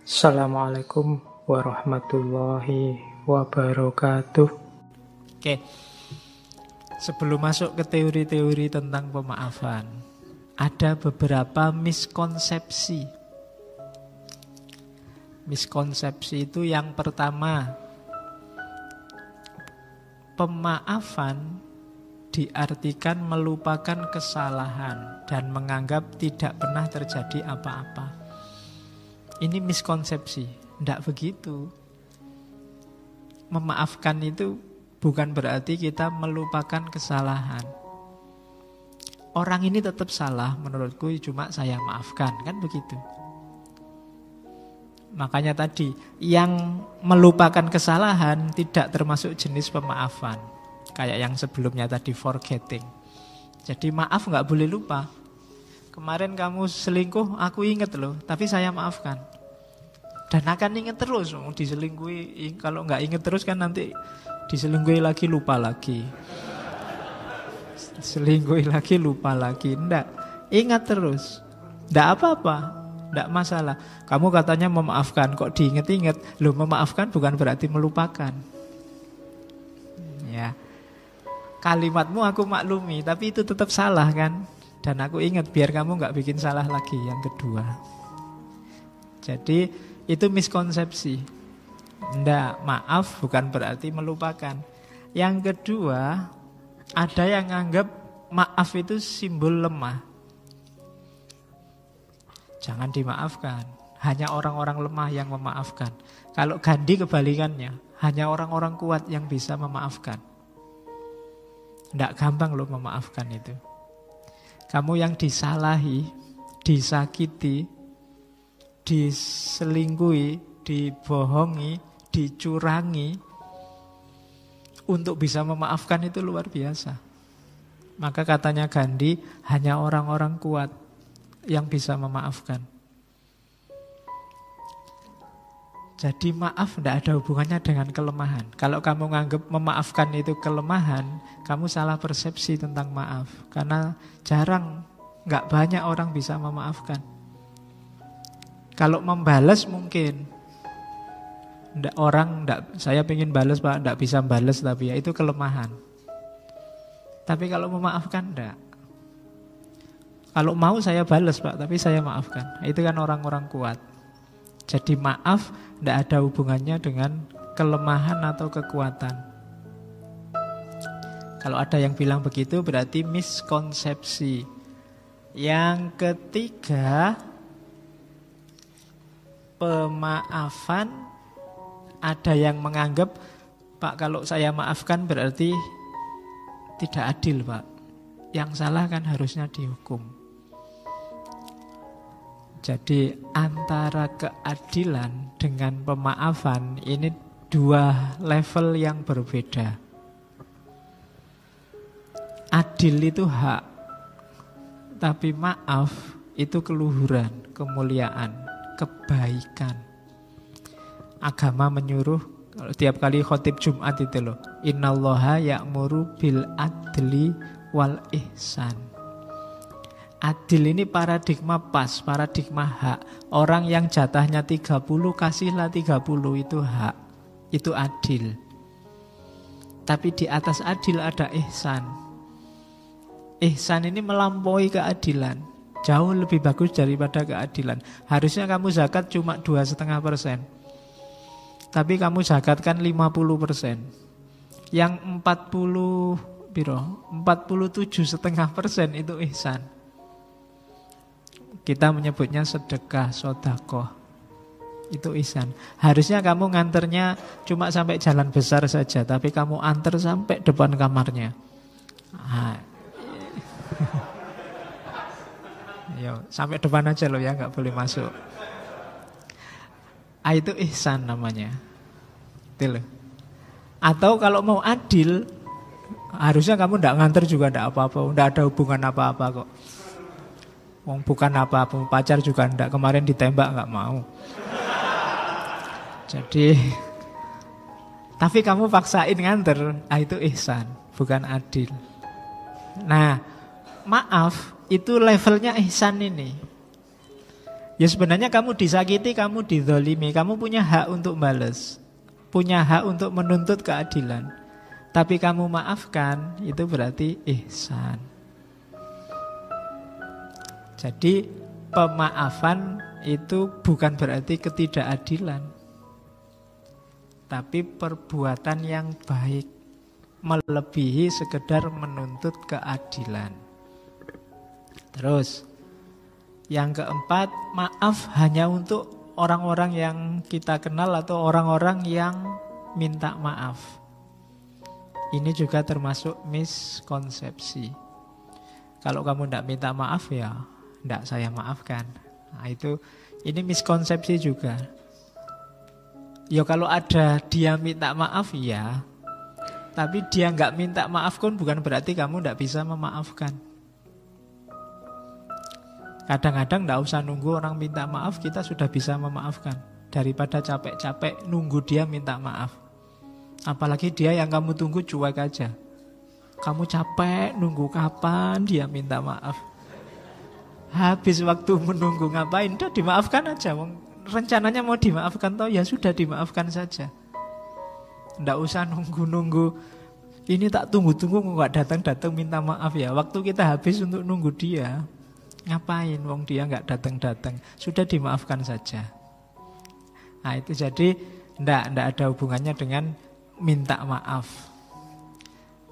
Assalamualaikum warahmatullahi wabarakatuh. Oke, sebelum masuk ke teori-teori tentang pemaafan, ada beberapa miskonsepsi. Miskonsepsi itu yang pertama, pemaafan diartikan melupakan kesalahan dan menganggap tidak pernah terjadi apa-apa. Ini miskonsepsi, tidak begitu. Memaafkan itu bukan berarti kita melupakan kesalahan. Orang ini tetap salah menurutku, cuma saya maafkan, kan begitu. Makanya tadi, yang melupakan kesalahan tidak termasuk jenis pemaafan. Kayak yang sebelumnya tadi, forgetting. Jadi maaf gak boleh lupa. Kemarin kamu selingkuh, aku inget loh, tapi saya maafkan. Dan akan inget terus, diselingkuhi. Kalau gak inget terus kan nanti diselingkuhi lagi, lupa lagi. Selingkuhi lagi, lupa lagi. Enggak, ingat terus. Enggak apa-apa. Tidak masalah. Kamu katanya memaafkan, kok diinget-inget? Loh, memaafkan bukan berarti melupakan. Ya, kalimatmu aku maklumi, tapi itu tetap salah kan? Dan aku ingat biar kamu nggak bikin salah lagi. Yang kedua, jadi itu miskonsepsi. Tidak, maaf bukan berarti melupakan. Yang kedua, ada yang anggap maaf itu simbol lemah. Jangan dimaafkan. Hanya orang-orang lemah yang memaafkan. Kalau Gandhi kebalikannya. Hanya orang-orang kuat yang bisa memaafkan. Tidak gampang loh memaafkan itu. Kamu yang disalahi, disakiti, diselingkuhi, dibohongi, dicurangi, untuk bisa memaafkan itu luar biasa. Maka katanya Gandhi, hanya orang-orang kuat yang bisa memaafkan. Jadi maaf tidak ada hubungannya dengan kelemahan. Kalau kamu menganggap memaafkan itu kelemahan, kamu salah persepsi tentang maaf. Karena jarang, nggak banyak orang bisa memaafkan. Kalau membalas mungkin, saya pengen balas Pak, nggak bisa balas, tapi ya itu kelemahan. Tapi kalau memaafkan enggak. Kalau mau saya balas Pak, tapi saya maafkan. Itu kan orang-orang kuat. Jadi maaf tidak ada hubungannya dengan kelemahan atau kekuatan. Kalau ada yang bilang begitu berarti miskonsepsi. Yang ketiga, pemaafan, ada yang menganggap Pak kalau saya maafkan berarti tidak adil Pak. Yang salah kan harusnya dihukum. Jadi antara keadilan dengan pemaafan ini dua level yang berbeda. Adil itu hak, tapi maaf itu keluhuran, kemuliaan, kebaikan. Agama menyuruh, kalau tiap kali khotib Jumat itu loh, innallaha ya'muru bil adli wal ihsan. Adil ini paradigma pas, paradigma hak. Orang yang jatahnya 30, kasihlah 30, itu hak. Itu adil. Tapi di atas adil ada ihsan. Ihsan ini melampaui keadilan. Jauh lebih bagus daripada keadilan. Harusnya kamu zakat cuma 2,5%. Tapi kamu zakatkan 50%. Yang 47,5% itu ihsan. Kita menyebutnya sedekah, sodakoh. Itu ihsan. Harusnya kamu nganternya cuma sampai jalan besar saja, tapi kamu antar sampai depan kamarnya. Yo, sampai depan aja loh ya, nggak boleh masuk. Itu ihsan namanya. Itu loh. Atau kalau mau adil, harusnya kamu nggak nganter juga nggak apa-apa, nggak ada hubungan apa-apa kok. Bukan apa-apa, pacar juga enggak, kemarin ditembak enggak mau. Jadi, tapi kamu paksain nganter, itu ihsan, bukan adil. Nah, maaf, itu levelnya ihsan ini. Ya sebenarnya kamu disakiti, kamu dizolimi, kamu punya hak untuk balas, punya hak untuk menuntut keadilan. Tapi kamu maafkan, itu berarti ihsan. Jadi pemaafan itu bukan berarti ketidakadilan, tapi perbuatan yang baik, melebihi sekedar menuntut keadilan. Terus yang keempat, maaf hanya untuk orang-orang yang kita kenal atau orang-orang yang minta maaf. Ini juga termasuk miskonsepsi. Kalau kamu tidak minta maaf ya tidak saya maafkan. Nah, ini miskonsepsi juga. Ya kalau ada dia minta maaf ya, tapi dia nggak minta maaf pun bukan berarti kamu tidak bisa memaafkan. Kadang-kadang tidak usah nunggu orang minta maaf, kita sudah bisa memaafkan. Daripada capek-capek nunggu dia minta maaf. Apalagi dia yang kamu tunggu cuek aja. Kamu capek nunggu kapan dia minta maaf. Habis waktu menunggu ngapain? Udah dimaafkan aja. Rencananya mau dimaafkan toh ya sudah dimaafkan saja. Tidak usah nunggu-nunggu. Ini tak tunggu-tunggu nggak datang-datang minta maaf ya. Waktu kita habis untuk nunggu dia. Ngapain wong dia nggak datang-datang? Sudah dimaafkan saja. Nah itu jadi ndak ada hubungannya dengan minta maaf.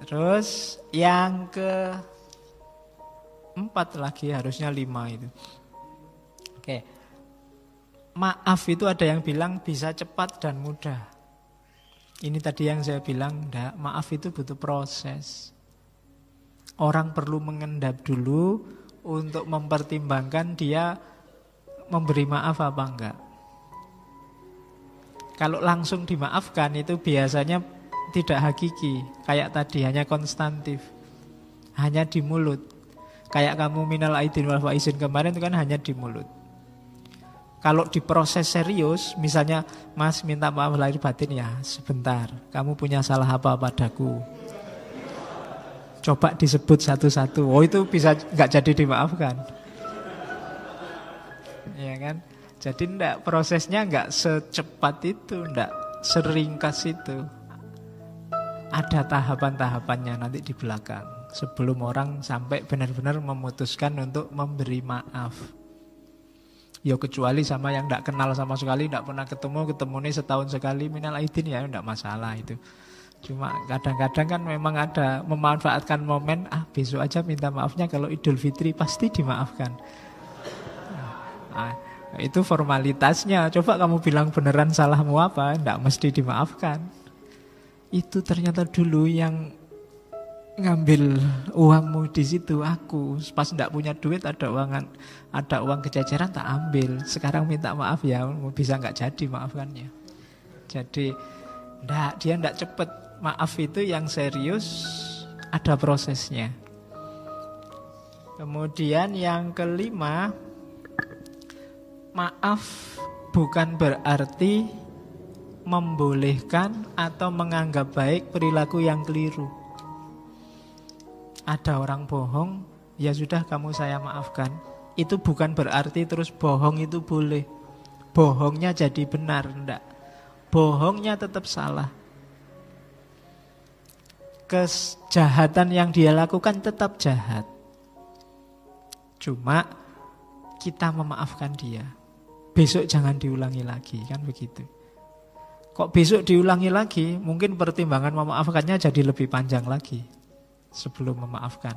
Terus yang keempat lagi, harusnya 5 itu. Oke. Maaf itu ada yang bilang bisa cepat dan mudah. Ini tadi yang saya bilang, ndak, maaf itu butuh proses. Orang perlu mengendap dulu untuk mempertimbangkan dia memberi maaf apa enggak. Kalau langsung dimaafkan itu biasanya tidak hakiki. Kayak tadi hanya konstantif, hanya di mulut. Kayak kamu minal aidin wal faizin kemarin itu kan hanya di mulut. Kalau diproses serius, misalnya Mas minta maaf lahir batin ya sebentar, kamu punya salah apa padaku, coba disebut satu-satu. Oh itu bisa nggak jadi dimaafkan, ya kan? Jadi prosesnya nggak secepat itu, nggak seringkas itu. Ada tahapan-tahapannya nanti di belakang sebelum orang sampai benar-benar memutuskan untuk memberi maaf. Ya kecuali sama yang nggak kenal sama sekali, nggak pernah ketemu nih setahun sekali minal aidin ya nggak masalah itu. Cuma kadang-kadang kan memang ada memanfaatkan momen, besok aja minta maafnya, kalau Idul Fitri pasti dimaafkan. Nah, itu formalitasnya. Coba kamu bilang beneran salahmu apa, enggak mesti dimaafkan. Itu ternyata dulu yang ngambil uangmu di situ aku. Pas enggak punya duit, ada uang kececeran tak ambil. Sekarang minta maaf ya, bisa enggak jadi maafkannya. Jadi dia enggak cepet. Maaf itu yang serius, ada prosesnya. Kemudian yang kelima, maaf bukan berarti membolehkan atau menganggap baik perilaku yang keliru. Ada orang bohong, ya sudah kamu saya maafkan. Itu bukan berarti terus bohong itu boleh. Bohongnya jadi benar, enggak. Bohongnya tetap salah. Kejahatan yang dia lakukan tetap jahat. Cuma kita memaafkan dia. Besok jangan diulangi lagi, kan begitu. Kok besok diulangi lagi, mungkin pertimbangan memaafkannya jadi lebih panjang lagi sebelum memaafkan.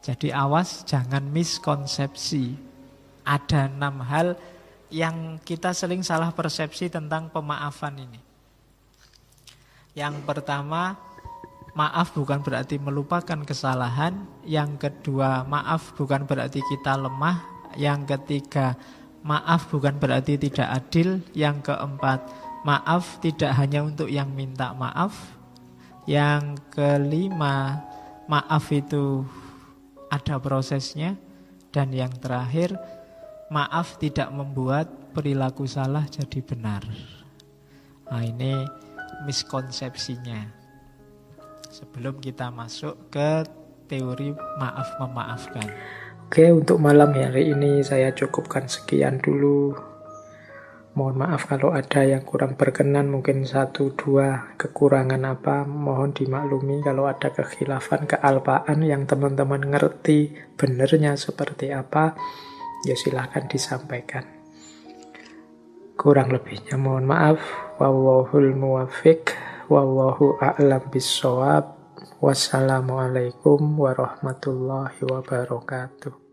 Jadi awas jangan miskonsepsi. Ada 6 hal yang kita sering salah persepsi tentang pemaafan ini. Yang pertama, maaf bukan berarti melupakan kesalahan. Yang kedua, maaf bukan berarti kita lemah. Yang ketiga, maaf bukan berarti tidak adil. Yang keempat, maaf tidak hanya untuk yang minta maaf. Yang kelima, maaf itu ada prosesnya. Dan yang terakhir, maaf tidak membuat perilaku salah jadi benar. Nah ini miskonsepsinya. Sebelum kita masuk ke teori maaf memaafkan. Oke, untuk malam hari ini saya cukupkan sekian dulu. Mohon maaf kalau ada yang kurang berkenan, mungkin 1-2 kekurangan apa, mohon dimaklumi. Kalau ada kekhilafan, kealpaan yang teman-teman ngerti benernya seperti apa, ya silahkan disampaikan. Kurang lebihnya mohon maaf. Wallahul muwaffiq, wallahu a'lam bissawab. Wassalamualaikum warahmatullahi wabarakatuh.